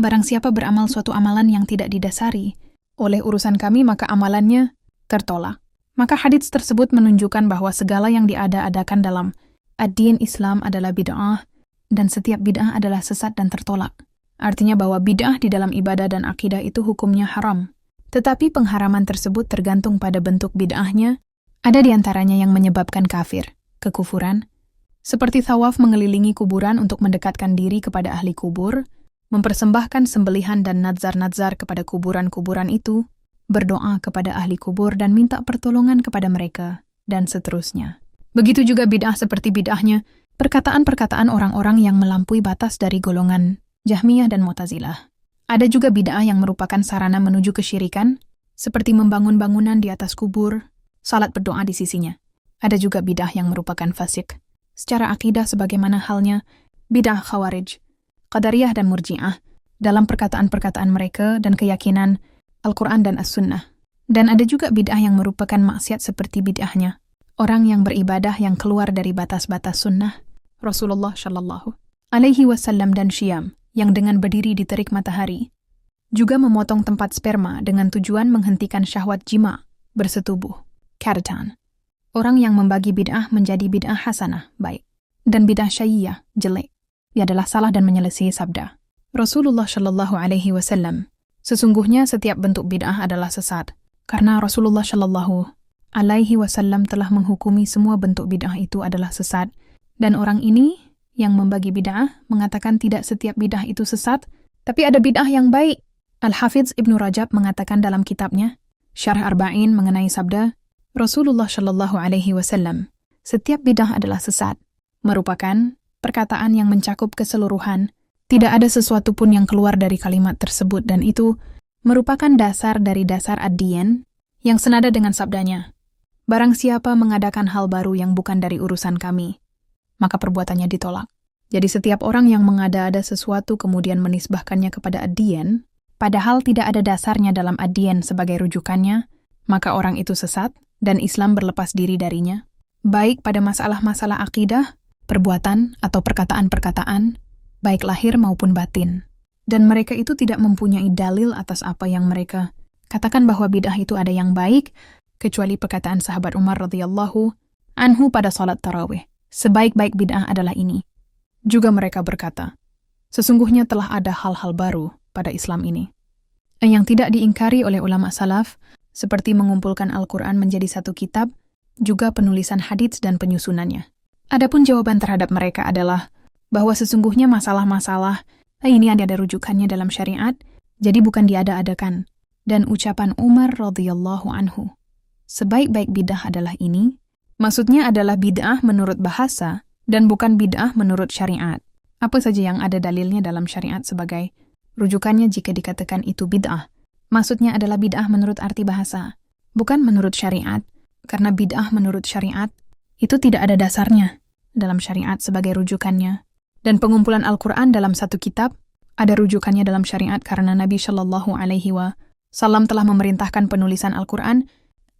Barang siapa beramal suatu amalan yang tidak didasari oleh urusan kami, maka amalannya tertolak. Maka hadits tersebut menunjukkan bahwa segala yang diada-adakan dalam ad-din Islam adalah bid'ah, dan setiap bid'ah adalah sesat dan tertolak. Artinya bahwa bid'ah di dalam ibadah dan akidah itu hukumnya haram. Tetapi pengharaman tersebut tergantung pada bentuk bid'ahnya. Ada di antaranya yang menyebabkan kafir, kekufuran, seperti tawaf mengelilingi kuburan untuk mendekatkan diri kepada ahli kubur, mempersembahkan sembelihan dan nazar-nazar kepada kuburan-kuburan itu, berdoa kepada ahli kubur dan minta pertolongan kepada mereka, dan seterusnya. Begitu juga bid'ah seperti bid'ahnya perkataan-perkataan orang-orang yang melampaui batas dari golongan Jahmiyah dan Mu'tazilah. Ada juga bid'ah yang merupakan sarana menuju kesyirikan, seperti membangun bangunan di atas kubur, salat berdoa di sisinya. Ada juga bid'ah yang merupakan fasik secara akidah sebagaimana halnya bid'ah Khawarij, Qadariyah dan Murji'ah dalam perkataan-perkataan mereka dan keyakinan Al-Quran dan As-Sunnah. Dan ada juga bid'ah yang merupakan maksiat seperti bid'ahnya orang yang beribadah yang keluar dari batas-batas sunnah Rasulullah Shallallahu Alaihi Wasallam dan Syam yang dengan berdiri di terik matahari, juga memotong tempat sperma dengan tujuan menghentikan syahwat jima bersetubuh. Kharatan. Orang yang membagi bid'ah menjadi bid'ah hasanah, baik, dan bid'ah syaiyah, jelek. Ia adalah salah dan menyelesaikan sabda Rasulullah Shallallahu Alaihi Wasallam. Sesungguhnya setiap bentuk bid'ah adalah sesat, karena Rasulullah Shallallahu Alaihi Wasallam telah menghukumi semua bentuk bid'ah itu adalah sesat. Dan orang ini yang membagi bid'ah mengatakan tidak setiap bid'ah itu sesat, tapi ada bid'ah yang baik. Al-Hafidz Ibnu Rajab mengatakan dalam kitabnya Syarh Arba'in mengenai sabda Rasulullah Shallallahu Alaihi Wasallam, setiap bid'ah adalah sesat, merupakan perkataan yang mencakup keseluruhan. Tidak ada sesuatu pun yang keluar dari kalimat tersebut, dan itu merupakan dasar dari dasar ad-diyan yang senada dengan sabdanya. Barang siapa mengadakan hal baru yang bukan dari urusan kami, maka perbuatannya ditolak. Jadi setiap orang yang mengada-ada sesuatu kemudian menisbahkannya kepada ad-diyan, padahal tidak ada dasarnya dalam ad-diyan sebagai rujukannya, maka orang itu sesat, dan Islam berlepas diri darinya, baik pada masalah-masalah akidah, perbuatan, atau perkataan-perkataan, baik lahir maupun batin. Dan mereka itu tidak mempunyai dalil atas apa yang mereka katakan bahwa bid'ah itu ada yang baik, kecuali perkataan sahabat Umar radhiyallahu anhu pada salat tarawih. Sebaik-baik bid'ah adalah ini. Juga mereka berkata, sesungguhnya telah ada hal-hal baru pada Islam ini, yang tidak diingkari oleh ulama salaf, seperti mengumpulkan Al-Quran menjadi satu kitab, juga penulisan hadits dan penyusunannya. Adapun jawaban terhadap mereka adalah bahwa sesungguhnya masalah-masalah ini ada rujukannya dalam syariat, jadi bukan diada-adakan. Dan ucapan Umar radhiyallahu anhu, sebaik-baik bid'ah adalah ini, maksudnya adalah bid'ah menurut bahasa dan bukan bid'ah menurut syariat. Apa saja yang ada dalilnya dalam syariat sebagai rujukannya jika dikatakan itu bid'ah, maksudnya adalah bid'ah menurut arti bahasa, bukan menurut syariat, karena bid'ah menurut syariat itu tidak ada dasarnya dalam syariat sebagai rujukannya. Dan pengumpulan Al-Quran dalam satu kitab ada rujukannya dalam syariat karena Nabi Shallallahu Alaihi Wasallam telah memerintahkan penulisan Al-Quran,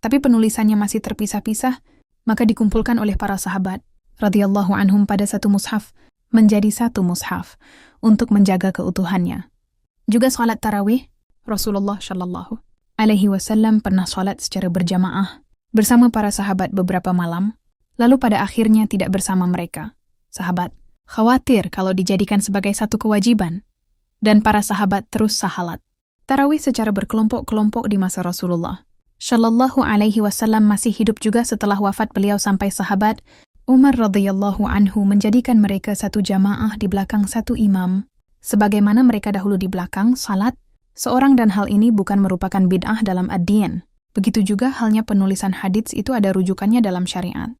tapi penulisannya masih terpisah-pisah, maka dikumpulkan oleh para sahabat radhiyallahu anhum pada satu mushaf menjadi satu mushaf untuk menjaga keutuhannya. Juga salat tarawih, Rasulullah Shallallahu Alaihi Wasallam pernah salat secara berjamaah bersama para sahabat beberapa malam, lalu pada akhirnya tidak bersama mereka. Sahabat khawatir kalau dijadikan sebagai satu kewajiban, dan para sahabat terus sahalat tarawih secara berkelompok-kelompok di masa Rasulullah Shallallahu Alaihi Wasallam masih hidup juga setelah wafat beliau sampai sahabat Umar radhiyallahu anhu menjadikan mereka satu jamaah di belakang satu imam, sebagaimana mereka dahulu di belakang salat seorang, dan hal ini bukan merupakan bid'ah dalam ad-diyan. Begitu juga halnya penulisan hadits itu ada rujukannya dalam syariat.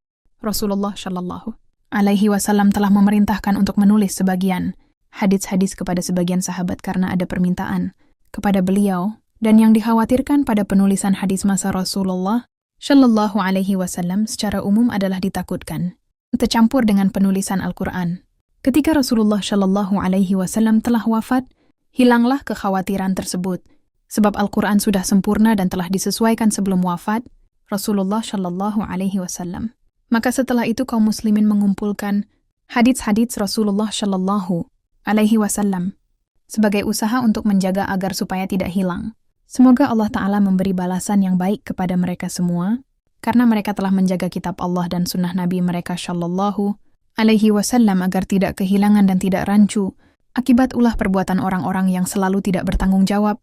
Rasulullah Shallallahu Alaihi Wasallam telah memerintahkan untuk menulis sebagian hadits-hadits kepada sebagian sahabat karena ada permintaan kepada beliau, dan yang dikhawatirkan pada penulisan hadis masa Rasulullah Shallallahu Alaihi Wasallam secara umum adalah ditakutkan tercampur dengan penulisan Al-Quran. Ketika Rasulullah Shallallahu Alaihi Wasallam telah wafat, hilanglah kekhawatiran tersebut, sebab Al-Quran sudah sempurna dan telah disesuaikan sebelum wafat Rasulullah Shallallahu Alaihi Wasallam. Maka setelah itu kaum muslimin mengumpulkan hadits-hadits Rasulullah Shallallahu Alaihi Wasallam sebagai usaha untuk menjaga agar supaya tidak hilang. Semoga Allah Ta'ala memberi balasan yang baik kepada mereka semua, karena mereka telah menjaga kitab Allah dan sunnah Nabi mereka Shallallahu Alaihi Wasallam agar tidak kehilangan dan tidak rancu, akibat ulah perbuatan orang-orang yang selalu tidak bertanggung jawab.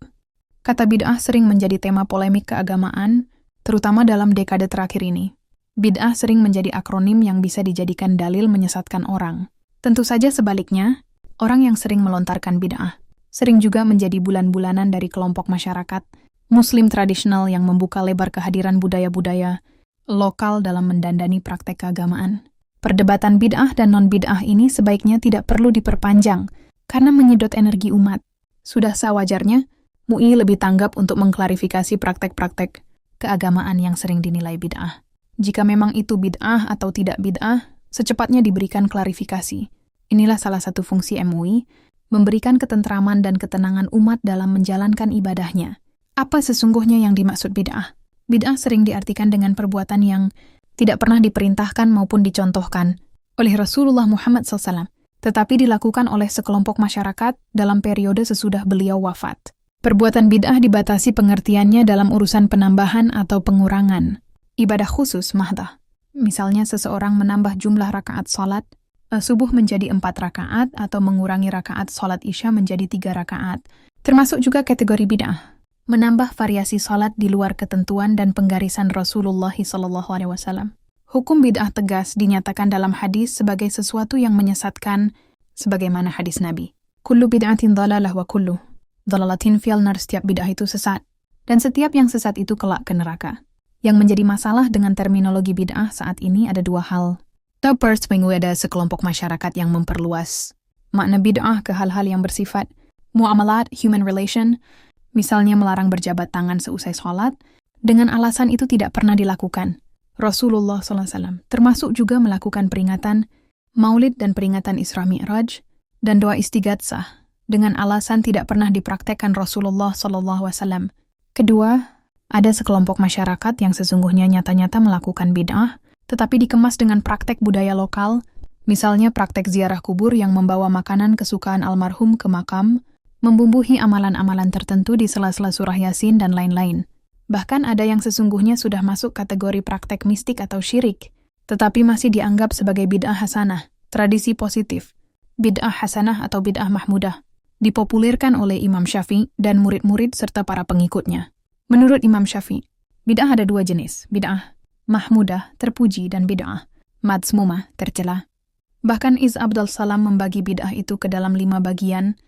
Kata bid'ah sering menjadi tema polemik keagamaan, terutama dalam dekade terakhir ini. Bid'ah sering menjadi akronim yang bisa dijadikan dalil menyesatkan orang. Tentu saja sebaliknya, orang yang sering melontarkan bid'ah sering juga menjadi bulan-bulanan dari kelompok masyarakat Muslim tradisional yang membuka lebar kehadiran budaya-budaya lokal dalam mendandani praktek keagamaan. Perdebatan bid'ah dan non-bid'ah ini sebaiknya tidak perlu diperpanjang karena menyedot energi umat. Sudah sewajarnya, MUI lebih tanggap untuk mengklarifikasi praktek-praktek keagamaan yang sering dinilai bid'ah. Jika memang itu bid'ah atau tidak bid'ah, secepatnya diberikan klarifikasi. Inilah salah satu fungsi MUI, memberikan ketentraman dan ketenangan umat dalam menjalankan ibadahnya. Apa sesungguhnya yang dimaksud bid'ah? Bid'ah sering diartikan dengan perbuatan yang tidak pernah diperintahkan maupun dicontohkan oleh Rasulullah Muhammad SAW, tetapi dilakukan oleh sekelompok masyarakat dalam periode sesudah beliau wafat. Perbuatan bid'ah dibatasi pengertiannya dalam urusan penambahan atau pengurangan. Ibadah khusus mahdah. Misalnya seseorang menambah jumlah rakaat salat subuh menjadi 4 rakaat atau mengurangi rakaat salat isya menjadi 3 rakaat. Termasuk juga kategori bid'ah. Menambah variasi salat di luar ketentuan dan penggarisan Rasulullah SAW. Hukum bid'ah tegas dinyatakan dalam hadis sebagai sesuatu yang menyesatkan, sebagaimana hadis Nabi. Kullu bid'atin dhalalah wa kullu dhalalatin fil nar. Setiap bid'ah itu sesat, dan setiap yang sesat itu kelak ke neraka. Yang menjadi masalah dengan terminologi bid'ah saat ini ada dua hal. The first, ada sekelompok masyarakat yang memperluas makna bid'ah ke hal-hal yang bersifat muamalat, human relation, misalnya melarang berjabat tangan seusai sholat, dengan alasan itu tidak pernah dilakukan. Rasulullah SAW termasuk juga melakukan peringatan maulid dan peringatan Isra Mi'raj dan doa istighatsah dengan alasan tidak pernah dipraktekkan Rasulullah SAW. Kedua, ada sekelompok masyarakat yang sesungguhnya nyata-nyata melakukan bid'ah, tetapi dikemas dengan praktek budaya lokal, misalnya praktek ziarah kubur yang membawa makanan kesukaan almarhum ke makam, membumbuhi amalan-amalan tertentu di sela-sela surah Yasin dan lain-lain. Bahkan ada yang sesungguhnya sudah masuk kategori praktek mistik atau syirik, tetapi masih dianggap sebagai bid'ah hasanah, tradisi positif. Bid'ah hasanah atau bid'ah mahmudah dipopulirkan oleh Imam Syafi'i dan murid-murid serta para pengikutnya. Menurut Imam Syafi'i, bid'ah ada dua jenis, bid'ah mahmudah, terpuji, dan bid'ah madzmumah, tercela. Bahkan Iz Abdul Salam membagi bid'ah itu ke dalam 5 bagian,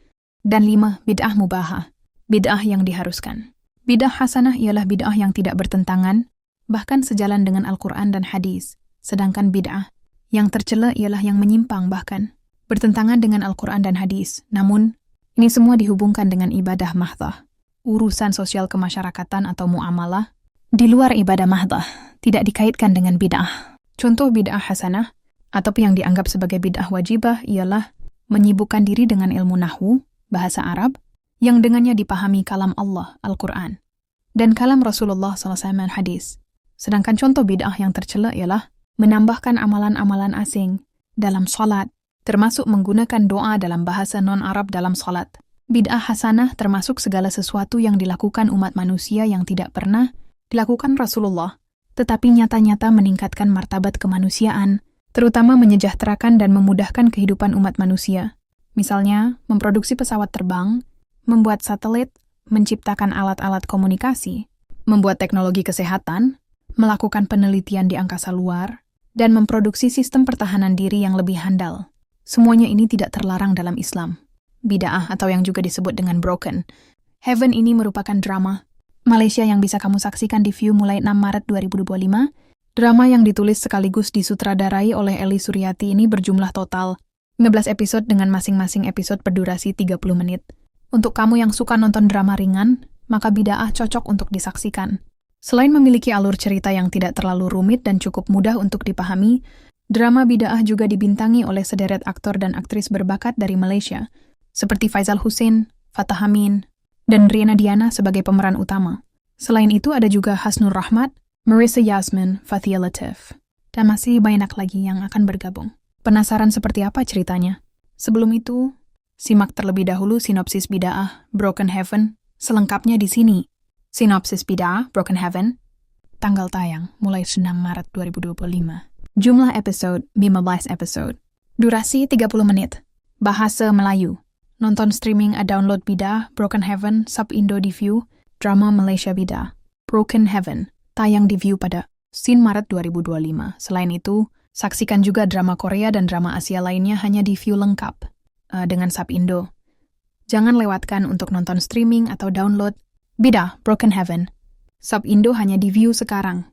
dan 5 bid'ah mubahah, bid'ah yang diharuskan. Bid'ah hasanah ialah bid'ah yang tidak bertentangan, bahkan sejalan dengan Al-Quran dan hadis. Sedangkan bid'ah yang tercela ialah yang menyimpang bahkan bertentangan dengan Al-Quran dan hadis. Namun, ini semua dihubungkan dengan ibadah mahdah, urusan sosial kemasyarakatan atau muamalah, di luar ibadah mahdah, tidak dikaitkan dengan bid'ah. Contoh bid'ah hasanah, atau yang dianggap sebagai bid'ah wajibah, ialah menyibukkan diri dengan ilmu nahwu, bahasa Arab, yang dengannya dipahami kalam Allah, Al-Quran, dan kalam Rasulullah SAW hadis. Sedangkan contoh bid'ah yang tercela ialah menambahkan amalan-amalan asing dalam salat, termasuk menggunakan doa dalam bahasa non-Arab dalam salat. Bid'ah hasanah termasuk segala sesuatu yang dilakukan umat manusia yang tidak pernah dilakukan Rasulullah, tetapi nyata-nyata meningkatkan martabat kemanusiaan, terutama menyejahterakan dan memudahkan kehidupan umat manusia. Misalnya, memproduksi pesawat terbang, membuat satelit, menciptakan alat-alat komunikasi, membuat teknologi kesehatan, melakukan penelitian di angkasa luar, dan memproduksi sistem pertahanan diri yang lebih handal. Semuanya ini tidak terlarang dalam Islam. Bid'ah atau yang juga disebut dengan Broken Heaven ini merupakan drama Malaysia yang bisa kamu saksikan di View mulai 6 Maret 2025. Drama yang ditulis sekaligus disutradarai oleh Eli Suryati ini berjumlah total 15 episode dengan masing-masing episode berdurasi 30 menit. Untuk kamu yang suka nonton drama ringan, maka Bid'ah cocok untuk disaksikan. Selain memiliki alur cerita yang tidak terlalu rumit dan cukup mudah untuk dipahami, drama Bid'ah juga dibintangi oleh sederet aktor dan aktris berbakat dari Malaysia, seperti Faizal Hussein, Fatah Amin, dan Riana Diana sebagai pemeran utama. Selain itu ada juga Hasnur Rahmat, Marissa Yasmin, Fathia Latif, dan masih banyak lagi yang akan bergabung. Penasaran seperti apa ceritanya? Sebelum itu, Simak terlebih dahulu sinopsis Bid'ah, Broken Heaven, selengkapnya di sini. Sinopsis Bid'ah, Broken Heaven, tanggal tayang mulai 6 Maret 2025. Jumlah episode 15 episode. Durasi 30 menit. Bahasa Melayu. Nonton streaming download Bid'ah, Broken Heaven, sub Indo di View, drama Malaysia Bid'ah, Broken Heaven, tayang di View pada Maret 2025. Selain itu, saksikan juga drama Korea dan drama Asia lainnya hanya di View lengkap dengan sub Indo. Jangan lewatkan untuk nonton streaming atau download Bid'ah, Broken Heaven. Sub Indo hanya di View sekarang.